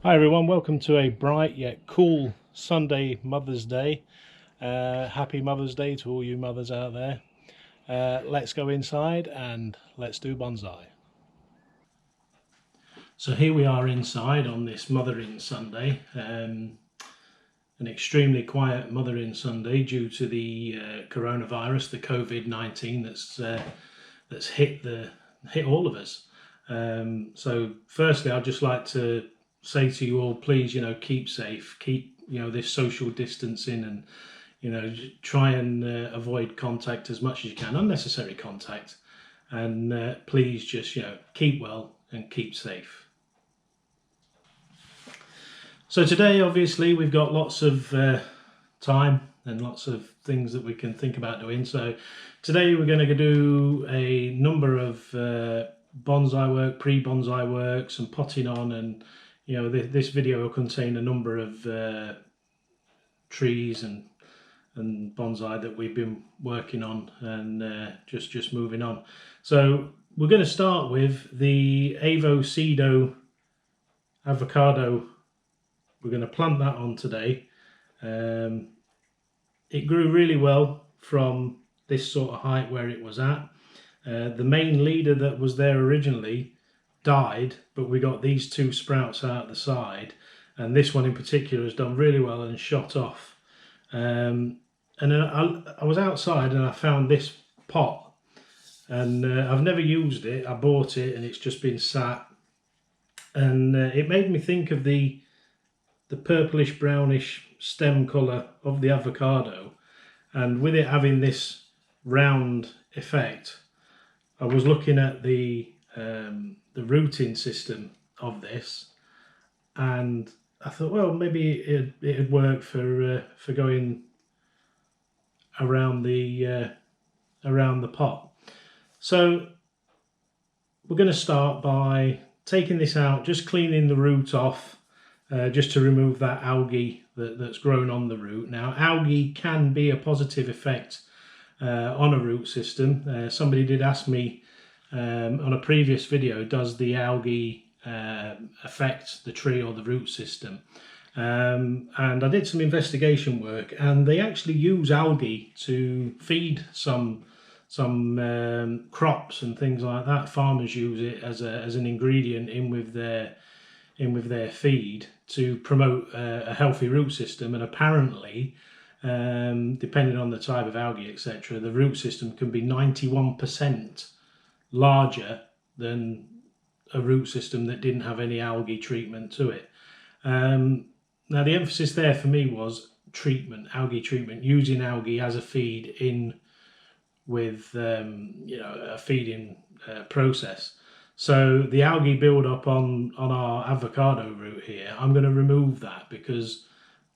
Hi everyone, welcome to a bright yet cool Sunday Mother's Day. Happy Mother's Day to all you mothers out there. Let's go inside and let's do bonsai. So here we are inside on this Mothering Sunday. An extremely quiet Mothering Sunday due to the coronavirus, the COVID-19 that's hit all of us. So firstly, I'd just like to say to you all, please, keep safe, keep, this social distancing, and, try and avoid contact as much as you can, unnecessary contact, and please just, keep well and keep safe. So today, obviously, we've got lots of time and lots of things that we can think about doing. So today we're going to do a number of bonsai work, pre-bonsai work, some potting on, and this video will contain a number of trees and bonsai that we've been working on, and just moving on. So we're going to start with the avocado. We're going to plant that on today. It grew really well from this sort of height where it was at. The main leader that was there originally died, but we got these two sprouts out the side, and this one in particular has done really well and shot off. And then I was outside and I found this pot, and I've never used it. I bought it and it's just been sat, and it made me think of the purplish brownish stem colour of the avocado, and with it having this round effect, I was looking at the rooting system of this, and I thought, well, maybe it'd work for going around the pot. So we're going to start by taking this out, just cleaning the root off, just to remove that algae that's grown on the root. Now, algae can be a positive effect on a root system. Somebody did ask me on a previous video, does the algae affect the tree or the root system? And I did some investigation work, and they actually use algae to feed some crops and things like that. Farmers use it as an ingredient in with their feed to promote a healthy root system. And apparently, depending on the type of algae, etc., the root system can be 91% larger than a root system that didn't have any algae treatment to it. Now, the emphasis there for me was treatment, algae treatment, using algae as a feed in with a feeding process. So the algae build up on our avocado root here, I'm going to remove that, because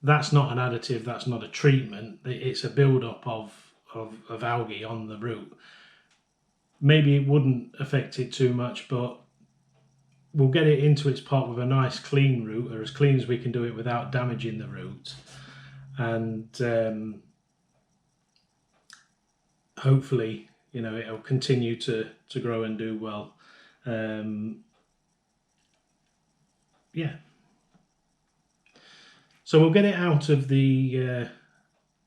that's not an additive, that's not a treatment, it's a build up of algae on the root. Maybe it wouldn't affect it too much, but we'll get it into its pot with a nice clean root, or as clean as we can do it without damaging the root, and hopefully it'll continue to grow and do well. Yeah, so we'll get it out of the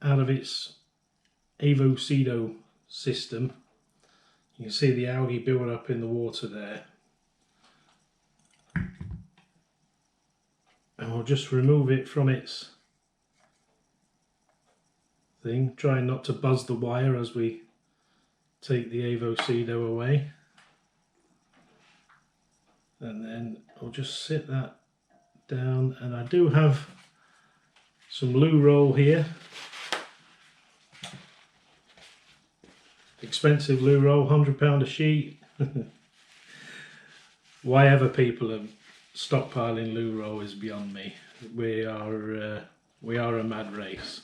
out of its avocado system. You can see the algae build up in the water there, and we'll just remove it from its thing, trying not to buzz the wire as we take the avocado away. And then I'll just sit that down, and I do have some loo roll here, expensive loo roll, £100 a sheet. Why ever people are stockpiling loo roll is beyond me. We are a mad race.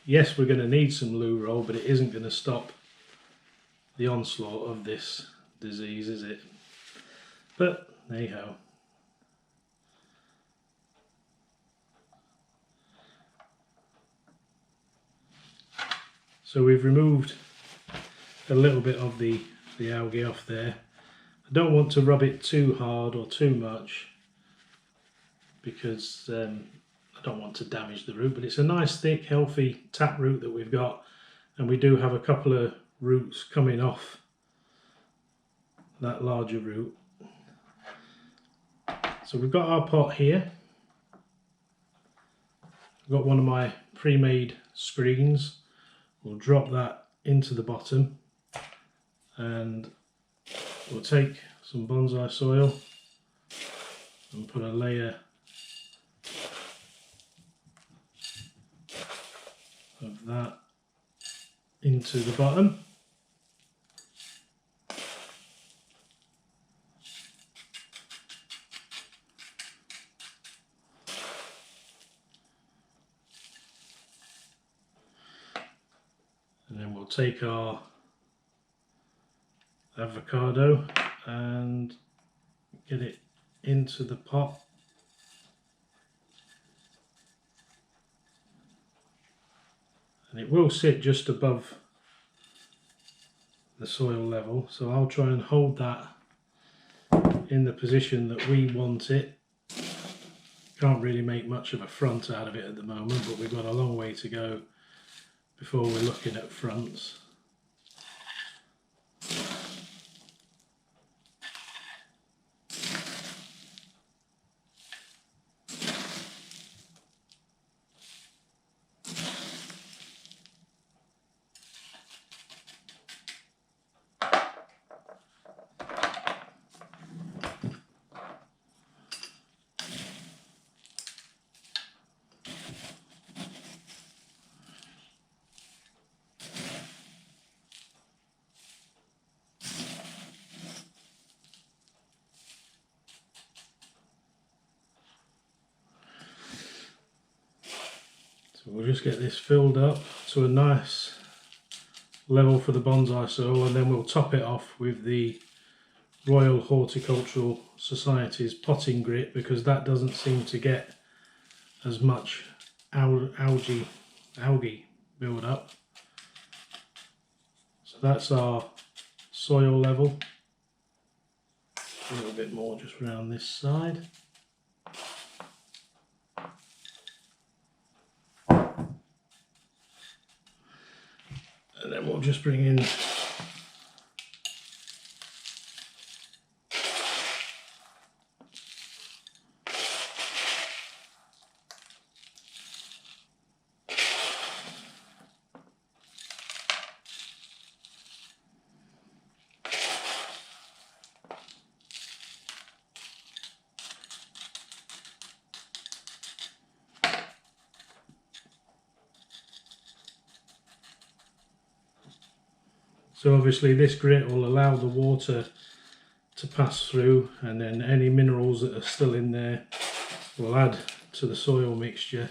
Yes, we're going to need some loo roll, but it isn't going to stop the onslaught of this disease, is it? But hey ho. So we've removed a little bit of the algae off there. I don't want to rub it too hard or too much because I don't want to damage the root, but it's a nice thick healthy tap root that we've got, and we do have a couple of roots coming off that larger root. So we've got our pot here. I've got one of my pre-made screens. We'll drop that into the bottom and we'll take some bonsai soil and put a layer of that into the bottom. And then we'll take our avocado and get it into the pot. And it will sit just above the soil level, so I'll try and hold that in the position that we want it. Can't really make much of a front out of it at the moment, but we've got a long way to go before we're looking at fronts. So we'll just get this filled up to a nice level for the bonsai soil, and then we'll top it off with the Royal Horticultural Society's potting grit, because that doesn't seem to get as much algae build up. So that's our soil level. A little bit more just around this side. And then we'll just bring in so obviously this grit will allow the water to pass through, and then any minerals that are still in there will add to the soil mixture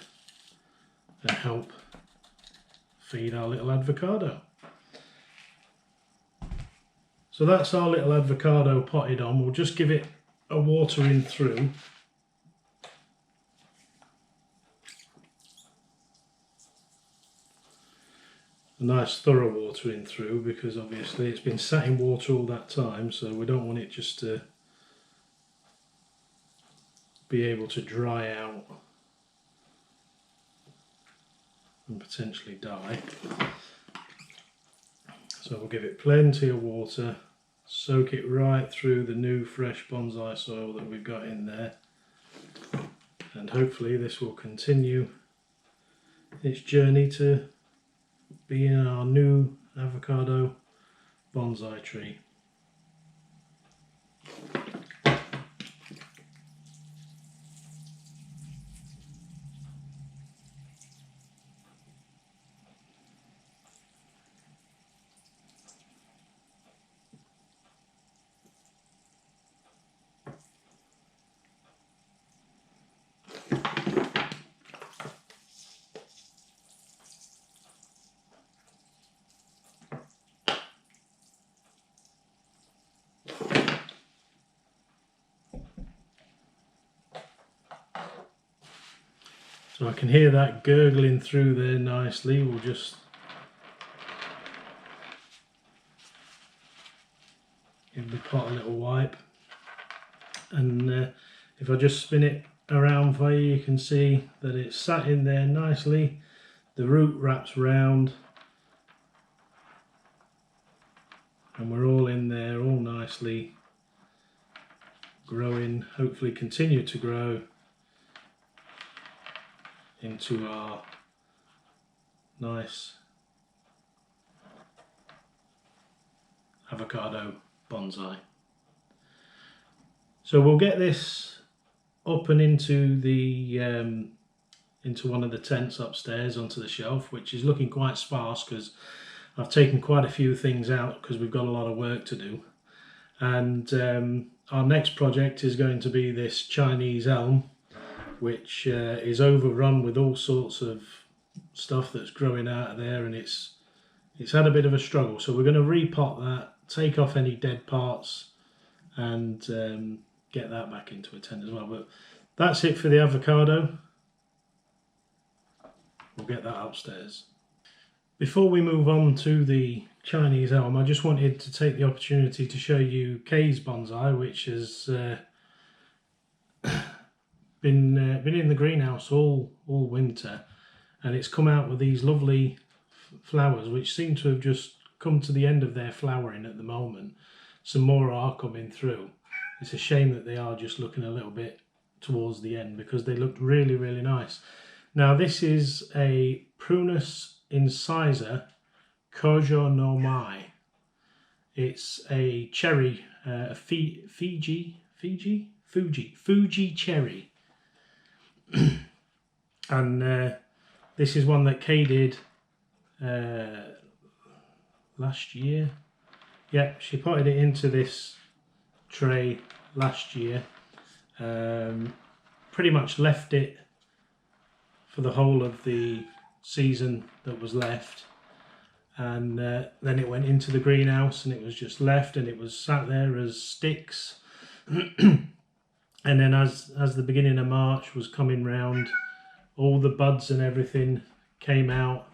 and help feed our little avocado. So that's our little avocado potted on. We'll just give it a watering through. A nice thorough watering through, because obviously it's been sat in water all that time, so we don't want it just to be able to dry out and potentially die. So we'll give it plenty of water, soak it right through the new fresh bonsai soil that we've got in there, and hopefully this will continue its journey to be in our new avocado bonsai tree. So I can hear that gurgling through there nicely. We'll just in the pot a little wipe. And if I just spin it around for you, you can see that it's sat in there nicely. The root wraps round and we're all in there, all nicely growing, hopefully continue to grow into our nice avocado bonsai. So we'll get this up and into the into one of the tents upstairs onto the shelf, which is looking quite sparse because I've taken quite a few things out because we've got a lot of work to do. And our next project is going to be this Chinese Elm, which is overrun with all sorts of stuff that's growing out of there, and it's had a bit of a struggle. So we're going to repot that, take off any dead parts, and get that back into a tent as well. But that's it for the avocado. We'll get that upstairs. Before we move on to the Chinese Elm, I just wanted to take the opportunity to show you Kay's bonsai, which has been in the greenhouse all winter, and it's come out with these lovely flowers which seem to have just come to the end of their flowering at the moment. Some more are coming through. It's a shame that they are just looking a little bit towards the end because they looked really nice. Now this is a Prunus incisor Kojo no Mai. It's a cherry, Fuji cherry. And this is one that Kay did last year. Yeah, she potted it into this tray last year. Pretty much left it for the whole of the season that was left, and then it went into the greenhouse and it was just left, and it was sat there as sticks. And then as the beginning of March was coming round, all the buds and everything came out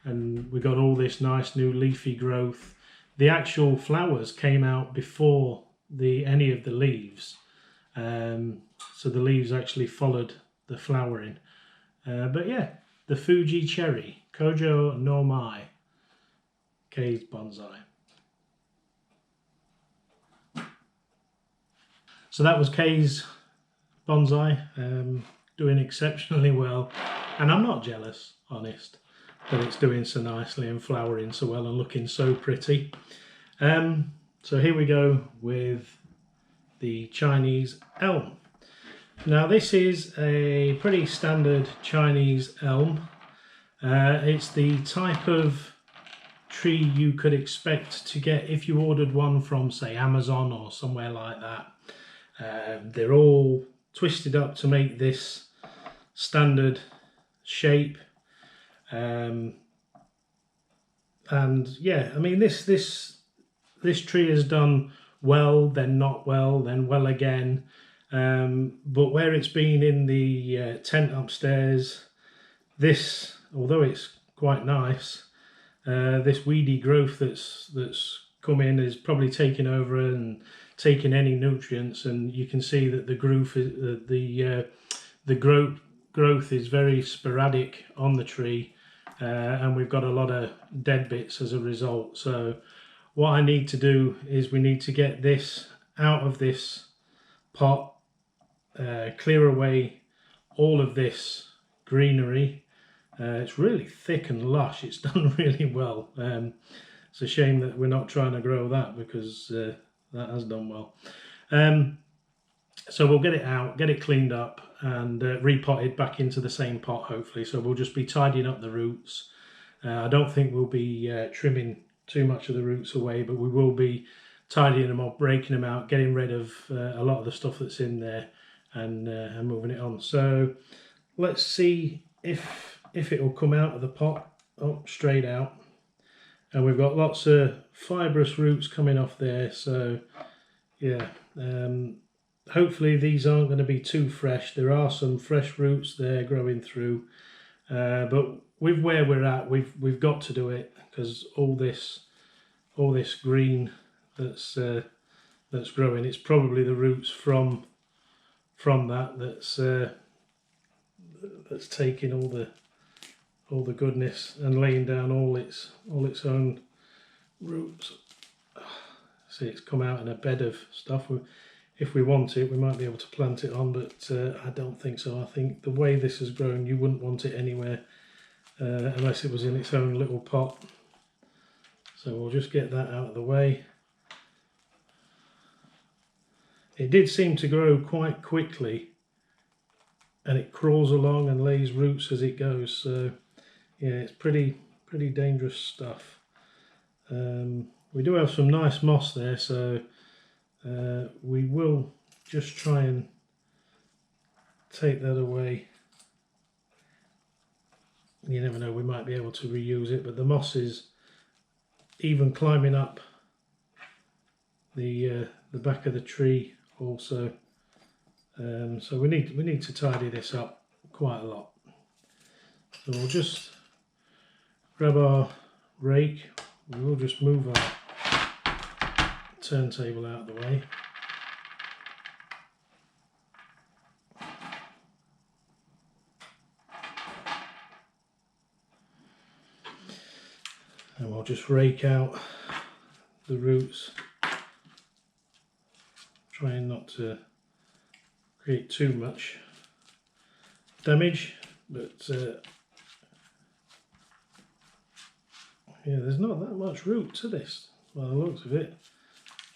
and we got all this nice new leafy growth. The actual flowers came out before any of the leaves, so the leaves actually followed the flowering. But yeah, the Fuji cherry, Kojo no Mai, Kay's bonsai. So that was Kay's bonsai, doing exceptionally well, and I'm not jealous, honest, that it's doing so nicely and flowering so well and looking so pretty. So here we go with the Chinese Elm. Now this is a pretty standard Chinese elm. It's the type of tree you could expect to get if you ordered one from, say, Amazon or somewhere like that. They're all twisted up to make this standard shape. And yeah, I mean this tree has done well, then not well, then well again. But where it's been in the tent upstairs, this, although it's quite nice, this weedy growth that's come in is probably taking over and taking any nutrients, and you can see that the growth is very sporadic on the tree, and we've got a lot of dead bits as a result. So what I need to do is we need to get this out of this pot, clear away all of this greenery. It's really thick and lush. It's done really well. It's a shame that we're not trying to grow that because that has done well. So we'll get it out, get it cleaned up and repotted back into the same pot hopefully. So we'll just be tidying up the roots. I don't think we'll be trimming too much of the roots away, but we will be tidying them up, breaking them out, getting rid of a lot of the stuff that's in there, and moving it on. So let's see if it will come out of the pot. Oh, straight out. And we've got lots of fibrous roots coming off there, so yeah, hopefully these aren't going to be too fresh. There are some fresh roots there growing through, but with where we're at, we've got to do it because all this green that's that's growing. It's probably the roots from that's taking all the goodness and laying down all its own roots. See, it's come out in a bed of stuff. If we want it, we might be able to plant it on, but I don't think so. I think the way this has grown, you wouldn't want it anywhere unless it was in its own little pot. So we'll just get that out of the way. It did seem to grow quite quickly, and it crawls along and lays roots as it goes. So yeah, it's pretty dangerous stuff. We do have some nice moss there, so we will just try and take that away. You never know, we might be able to reuse it, but the moss is even climbing up the back of the tree also. So we need to tidy this up quite a lot. So we'll just grab our rake. We will just move our turntable out of the way. And we'll just rake out the roots, trying not to create too much damage, but yeah, there's not that much root to this by the looks of it.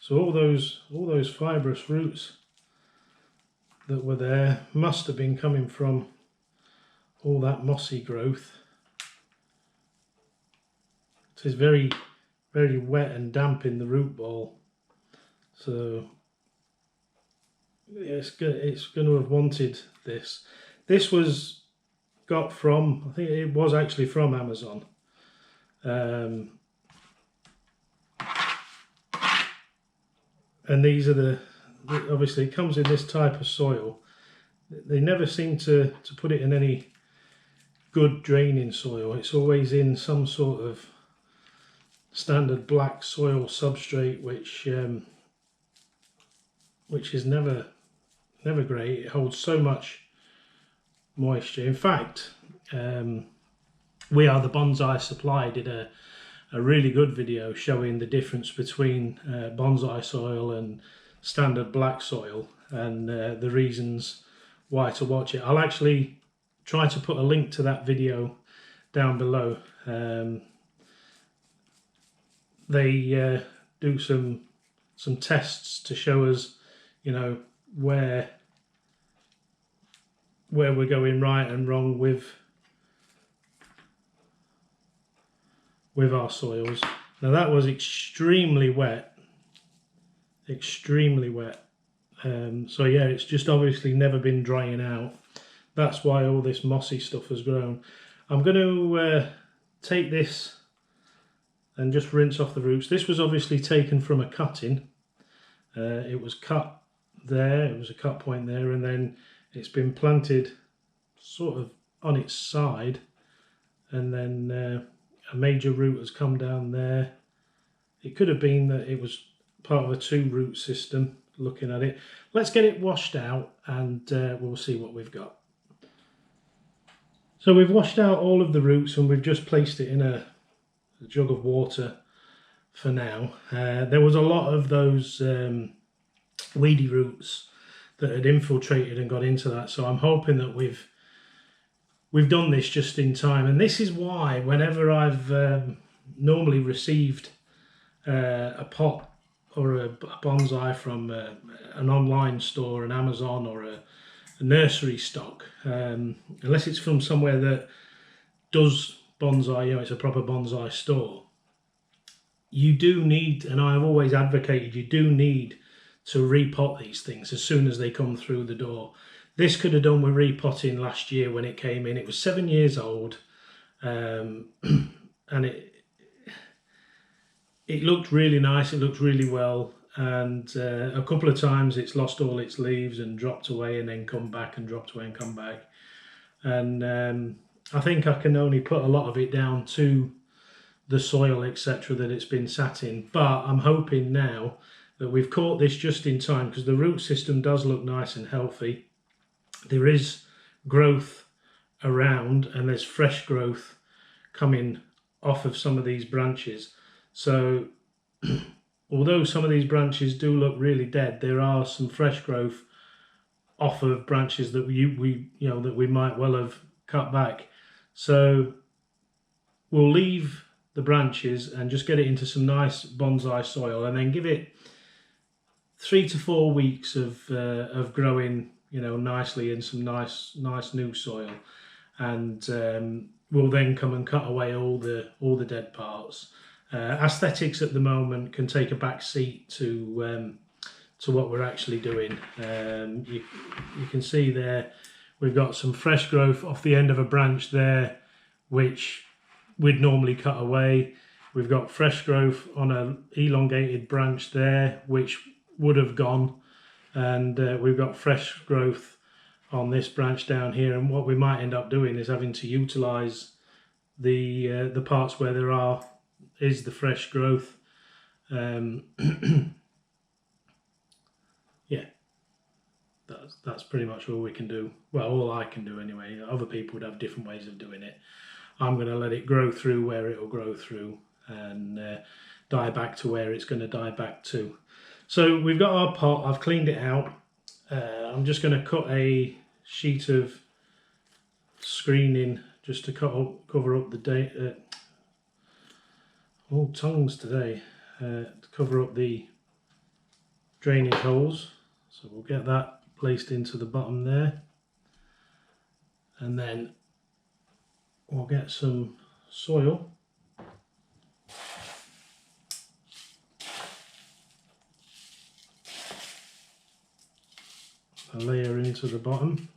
So all those fibrous roots that were there must have been coming from all that mossy growth. It is very wet and damp in the root ball, so yeah, it's going to have wanted this. This was got from, I think it was actually from Amazon. And these are obviously it comes in this type of soil. They never seem to put it in any good draining soil. It's always in some sort of standard black soil substrate, which is never great. It holds so much moisture. In fact, We Are the Bonsai Supply did a really good video showing the difference between bonsai soil and standard black soil, and the reasons why to watch it. I'll actually try to put a link to that video down below. They do some tests to show us, you know, where we're going right and wrong with our soils. Now that was extremely wet, extremely wet. So yeah, it's just obviously never been drying out. That's why all this mossy stuff has grown. I'm going to take this and just rinse off the roots. This was obviously taken from a cutting. It was cut there, it was a cut point there, and then it's been planted sort of on its side, and then a major root has come down there. It could have been that it was part of a 2-root system, looking at it. Let's get it washed out and we'll see what we've got. So we've washed out all of the roots and we've just placed it in a jug of water for now. There was a lot of those weedy roots that had infiltrated and got into that, so I'm hoping that we've done this just in time. And this is why whenever I've normally received a pot or a bonsai from an online store, an Amazon, or a nursery stock, unless it's from somewhere that does bonsai, you know, it's a proper bonsai store, you do need, and I've always advocated, you do need to repot these things as soon as they come through the door. This could have done with repotting last year when it came in. It was 7 years old, and it looked really nice, it looked really well, and a couple of times it's lost all its leaves and dropped away and then come back and dropped away and come back. And I think I can only put a lot of it down to the soil, etc., that it's been sat in. But I'm hoping now that we've caught this just in time, because the root system does look nice and healthy. There is growth around, and there's fresh growth coming off of some of these branches. So although some of these branches do look really dead, there are some fresh growth off of branches that we might well have cut back. So we'll leave the branches and just get it into some nice bonsai soil, and then give it 3 to 4 weeks of growing, nicely in some nice new soil, and we'll then come and cut away all the dead parts. Aesthetics at the moment can take a back seat to what we're actually doing. You can see there we've got some fresh growth off the end of a branch there, which we'd normally cut away. We've got fresh growth on an elongated branch there, which would have gone, and we've got fresh growth on this branch down here. And what we might end up doing is having to utilize the parts where there is the fresh growth. Yeah, that's pretty much all we can do. Well, all I can do anyway. Other people would have different ways of doing it. I'm going to let it grow through where it will grow through, and die back to where it's going to die back to. So we've got our pot. I've cleaned it out. I'm just going to cut a sheet of screening just to cover up the tongues today, to cover up the drainage holes. So we'll get that placed into the bottom there, and then we'll get some soil. A layer into the bottom,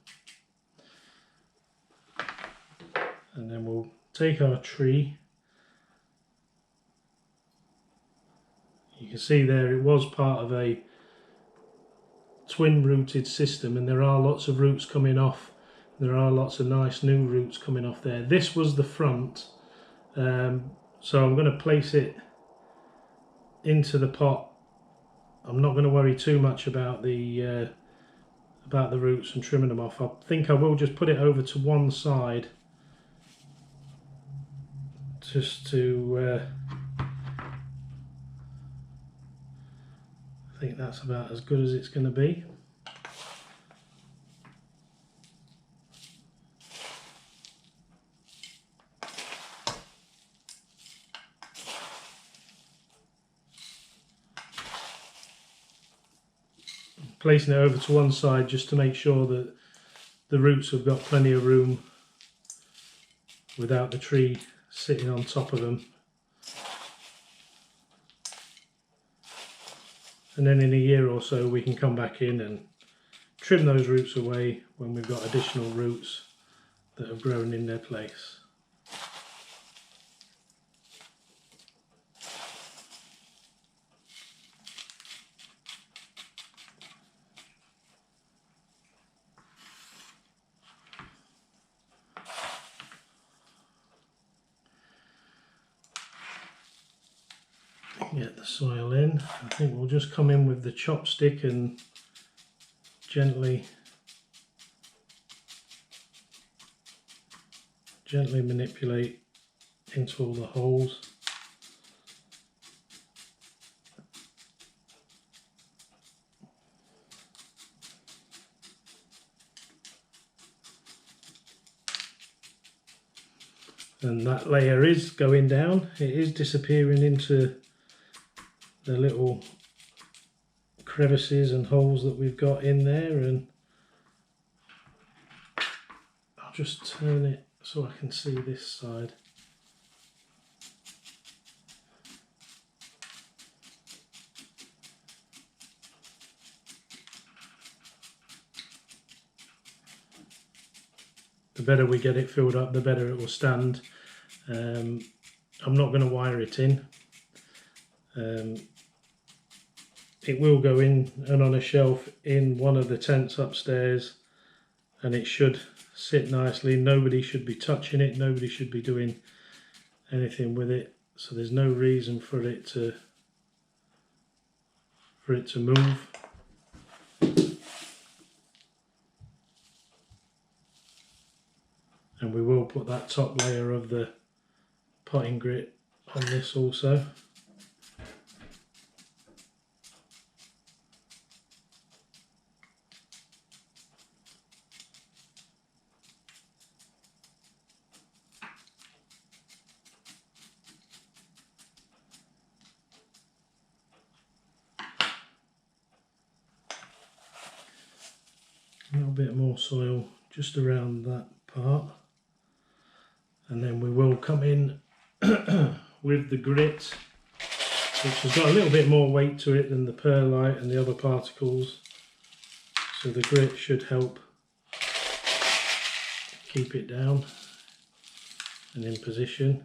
and then we'll take our tree. You can see there it was part of a twin rooted system, and there are lots of roots coming off. There are lots of nice new roots coming off there. This was the front, so I'm going to place it into the pot. I'm not going to worry too much about the roots and trimming them off. I think I will just put it over to one side, just to I think that's about as good as it's going to be. Placing it over to one side just to make sure that the roots have got plenty of room without the tree sitting on top of them. And then in a year or so we can come back in and trim those roots away when we've got additional roots that have grown in their place. Get the soil in. I think we'll just come in with the chopstick and gently manipulate into all the holes. And that layer is going down. It is disappearing into the little crevices and holes that we've got in there, and I'll just turn it so I can see this side. The better we get it filled up, the better it will stand. I'm not going to wire it in. It will go in and on a shelf in one of the tents upstairs, and it should sit nicely. Nobody should be touching it, nobody should be doing anything with it, so there's no reason for it for it to move. And we will put that top layer of the potting grit on this also. A little bit more soil just around that part, and then we will come in with the grit, which has got a little bit more weight to it than the perlite and the other particles, so the grit should help keep it down and in position.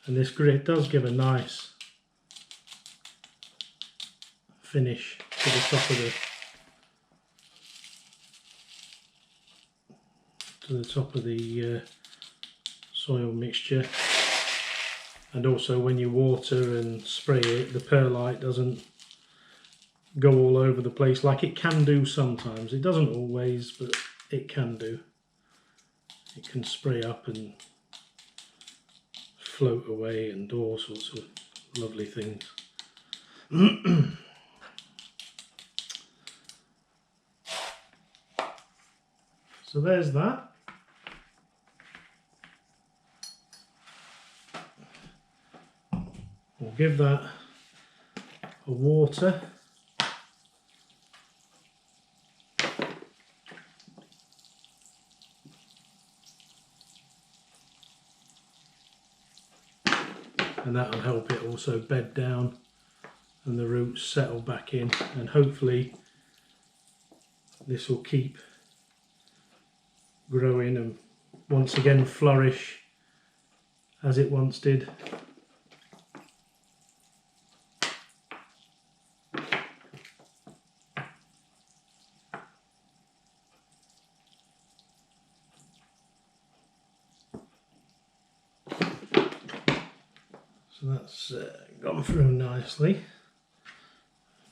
And this grit does give a nice finish to the top of the soil mixture. And also when you water and spray it, the perlite doesn't go all over the place like it can do sometimes. It doesn't always, but it can do. It can spray up and float away and do all sorts of lovely things. So there's that. We'll give that a water. And that'll help it also bed down and the roots settle back in, and hopefully this will keep growing and once again flourish as it once did. So that's gone through nicely.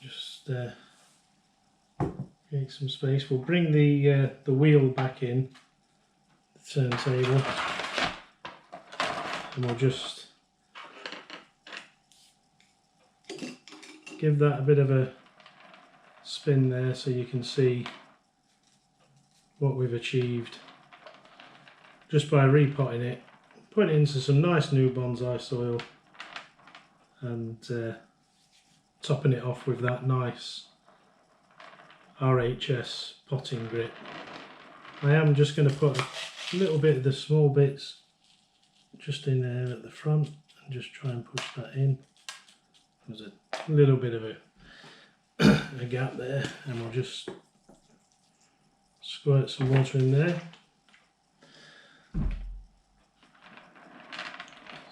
Just create some space. We'll bring the wheel back in, the turntable, and we'll just give that a bit of a spin there so you can see what we've achieved just by repotting it, putting it into some nice new bonsai soil and topping it off with that nice RHS potting grit. I am just going to put a little bit of the small bits just in there at the front and just try and push that in. There's a little bit of a gap there, and we'll just squirt some water in there.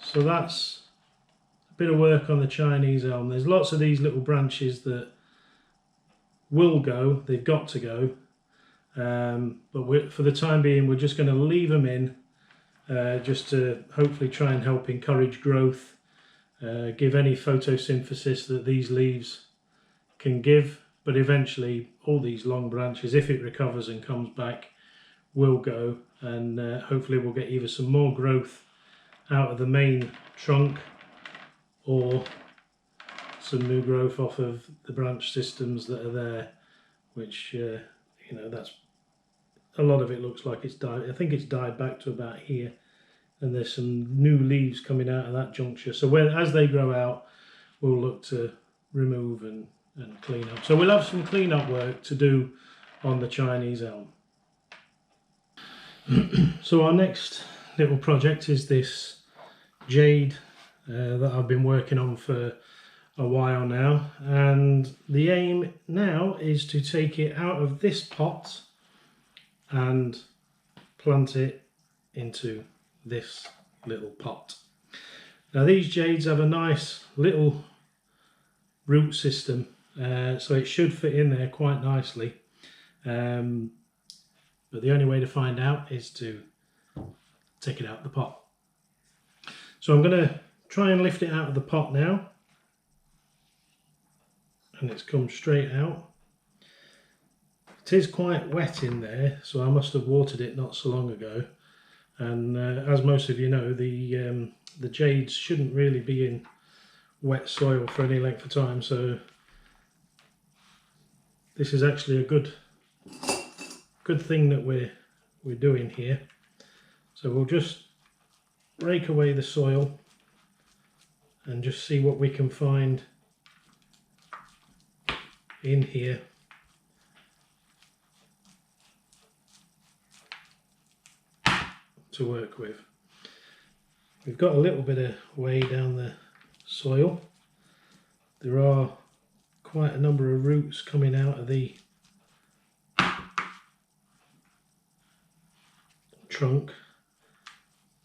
So that's a bit of work on the Chinese elm. There's lots of these little branches that will go, they've got to go, but for the time being we're just going to leave them in just to hopefully try and help encourage growth, give any photosynthesis that these leaves can give, but eventually all these long branches, if it recovers and comes back, will go, and hopefully we'll get either some more growth out of the main trunk or some new growth off of the branch systems that are there, which you know, that's a lot of it looks like it's died. I think it's died back to about here, and there's some new leaves coming out of that juncture. So as they grow out, we'll look to remove and clean up. So we'll have some clean up work to do on the Chinese elm. So our next little project is this jade that I've been working on for a while now, and the aim now is to take it out of this pot and plant it into this little pot. Now these jades have a nice little root system, so it should fit in there quite nicely, but the only way to find out is to take it out of the pot. So I'm going to try and lift it out of the pot now, and it's come straight out. It is quite wet in there, so I must have watered it not so long ago. And as most of you know, the jades shouldn't really be in wet soil for any length of time, so this is actually a good thing that we're doing here. So we'll just rake away the soil and just see what we can find in here. To work with. We've got a little bit of way down the soil. There are quite a number of roots coming out of the trunk,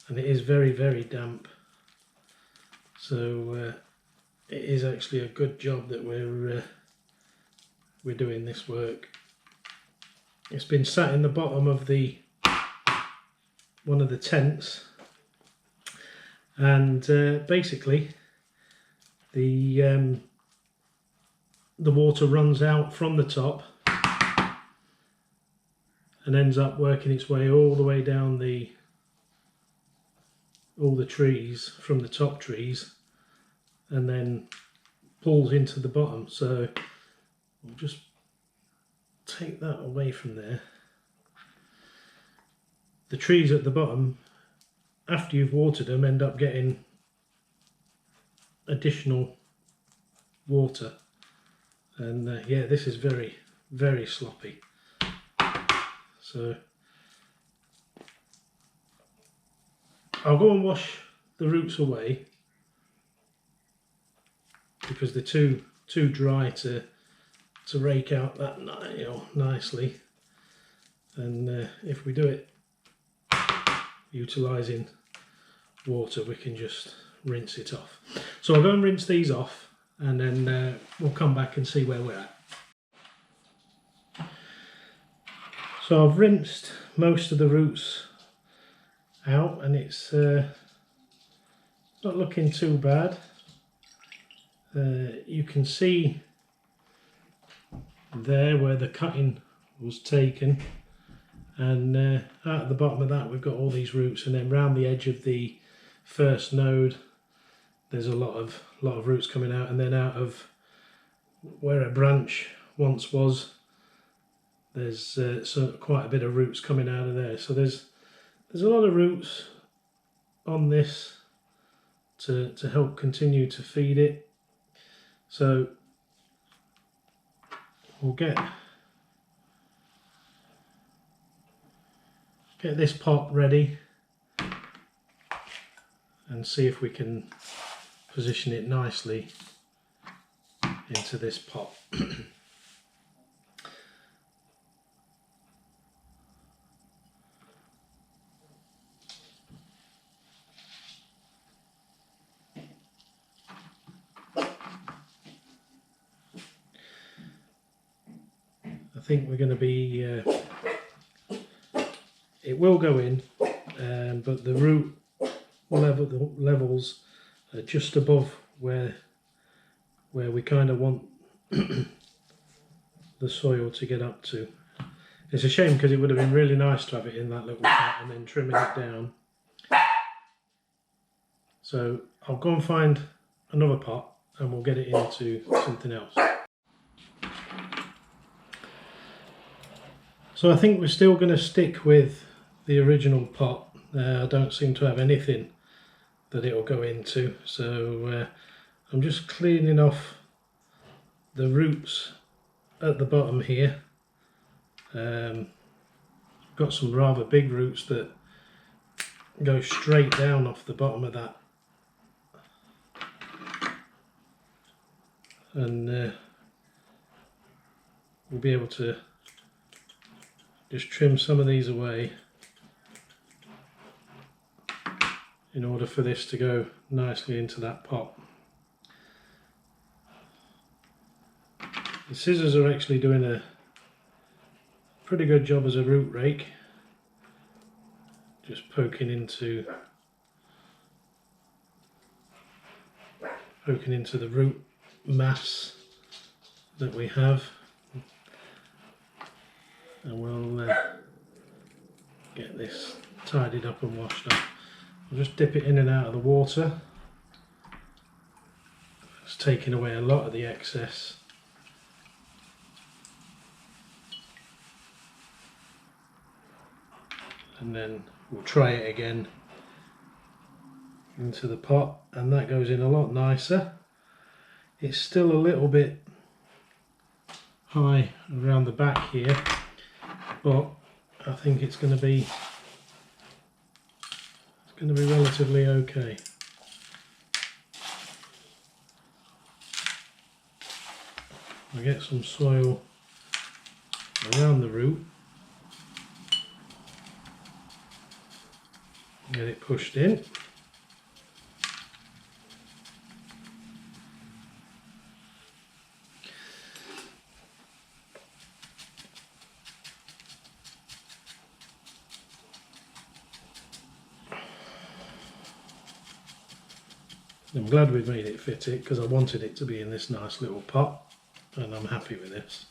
and it is very, very damp. So it is actually a good job that we're doing this work. It's been sat in the bottom of one of the tents, and basically the water runs out from the top and ends up working its way all the way down all the trees from the top trees, and then pulls into the bottom. So we'll just take that away from there. The trees at the bottom, after you've watered them, end up getting additional water, and yeah, this is very, very sloppy. So I'll go and wash the roots away because they're too dry to rake out that nicely, and if we do it utilising water, we can just rinse it off. So I'll go and rinse these off, and then we'll come back and see where we're at. So I've rinsed most of the roots out, and it's not looking too bad. You can see there where the cutting was taken, and out at the bottom of that we've got all these roots, and then round the edge of the first node there's a lot of roots coming out, and then out of where a branch once was there's quite a bit of roots coming out of there. So there's a lot of roots on this to help continue to feed it. So we'll get this pot ready and see if we can position it nicely into this pot. I think we're going to be it will go in, but the root levels are just above where we kind of want the soil to get up to. It's a shame because it would have been really nice to have it in that little pot and then trimming it down. So I'll go and find another pot and we'll get it into something else. So I think we're still going to stick with the original pot. I don't seem to have anything that it'll go into, so I'm just cleaning off the roots at the bottom here. Got some rather big roots that go straight down off the bottom of that, and we'll be able to just trim some of these away in order for this to go nicely into that pot. The scissors are actually doing a pretty good job as a root rake, just poking into poking into the root mass that we have, and we'll get this tidied up and washed up. I'll just dip it in and out of the water. It's taking away a lot of the excess. And then we'll try it again into the pot, and that goes in a lot nicer. It's still a little bit high around the back here, but I think it's going to be relatively okay. I'll get some soil around the root, get it pushed in. I'm glad we've made it fit it, because I wanted it to be in this nice little pot, and I'm happy with this.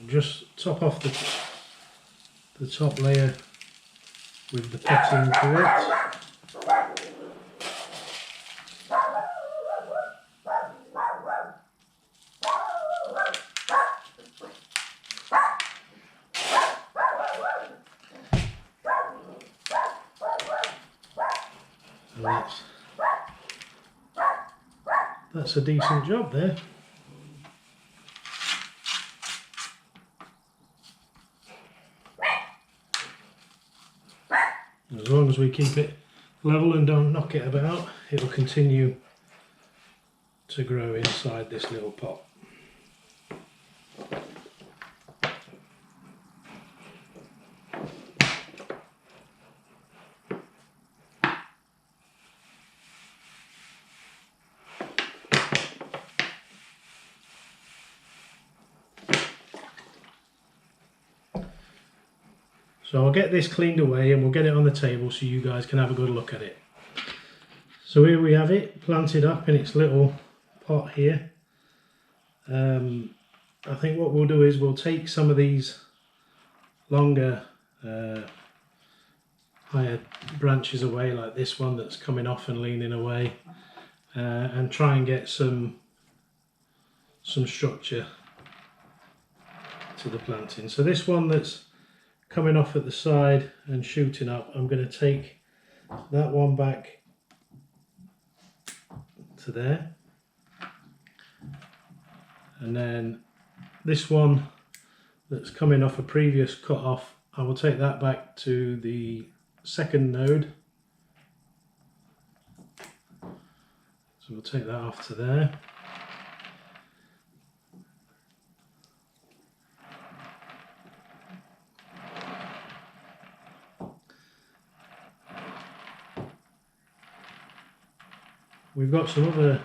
Just top off the top layer with the potting to it. That's a decent job there. As long as we keep it level and don't knock it about, it will continue to grow inside this little pot. So I'll get this cleaned away and we'll get it on the table so you guys can have a good look at it. So here we have it planted up in its little pot here. I think what we'll do is we'll take some of these longer higher branches away, like this one that's coming off and leaning away, and try and get some structure to the planting. So this one that's coming off at the side and shooting up, I'm going to take that one back to there, and then this one that's coming off a previous cut off, I will take that back to the second node. So we'll take that off to there. We've got some other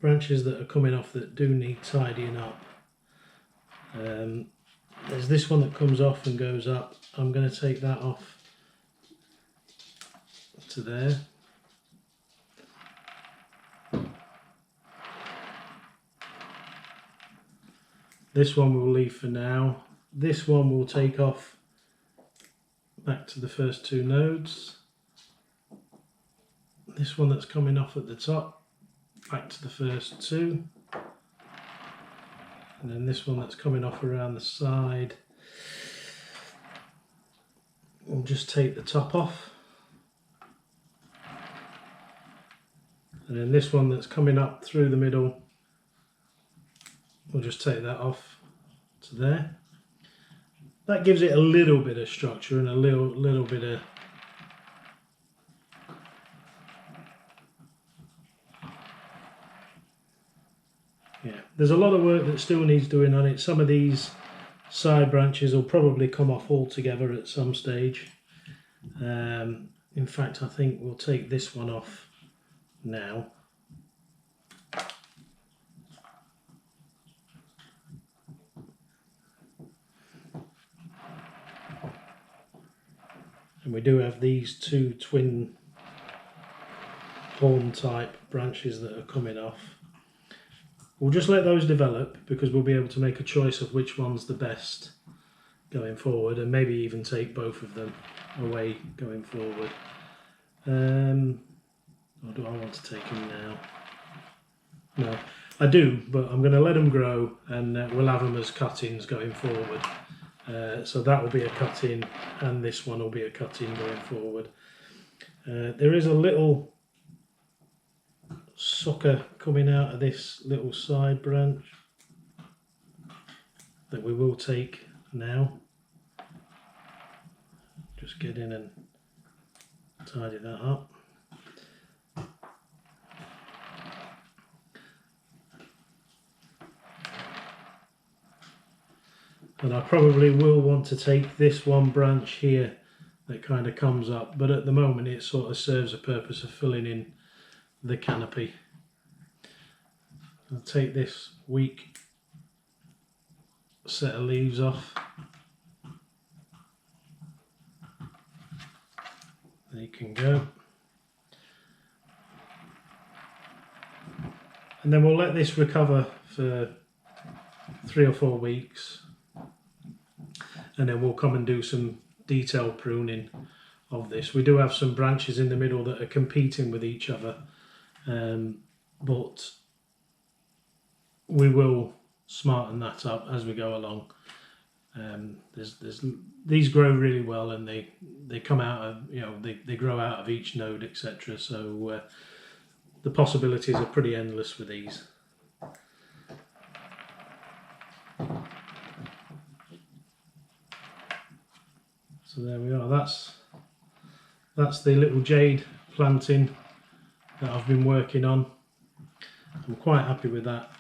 branches that are coming off that do need tidying up. There's this one that comes off and goes up. I'm going to take that off to there. This one we'll leave for now. This one we'll take off back to the first two nodes. This one that's coming off at the top, back to the first two. And then this one that's coming off around the side, we'll just take the top off. And then this one that's coming up through the middle, we'll just take that off to there. That gives it a little bit of structure and a little bit of there's a lot of work that still needs doing on it. Some of these side branches will probably come off altogether at some stage. In fact, I think we'll take this one off now. And we do have these two twin horn type branches that are coming off. We'll just let those develop because we'll be able to make a choice of which one's the best going forward, and maybe even take both of them away going forward. Or do I want to take them now? No, I do, but I'm going to let them grow, and we'll have them as cuttings going forward. So that will be a cutting, and this one will be a cutting going forward. There is a little sucker coming out of this little side branch that we will take now. Just get in and tidy that up. And I probably will want to take this one branch here that kind of comes up, but at the moment it sort of serves a purpose of filling in the canopy. I'll take this weak set of leaves off. There you can go. And then we'll let this recover for 3 or 4 weeks, and then we'll come and do some detailed pruning of this. We do have some branches in the middle that are competing with each other, but we will smarten that up as we go along. These grow really well, and they come out of, they grow out of each node, etc. So the possibilities are pretty endless with these. So there we are. That's the little jade planting that I've been working on. I'm quite happy with that,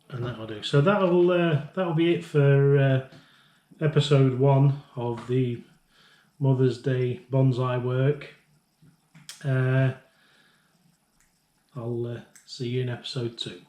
and that'll do. So that'll be it for episode 1 of the Mother's Day bonsai work. I'll see you in episode 2.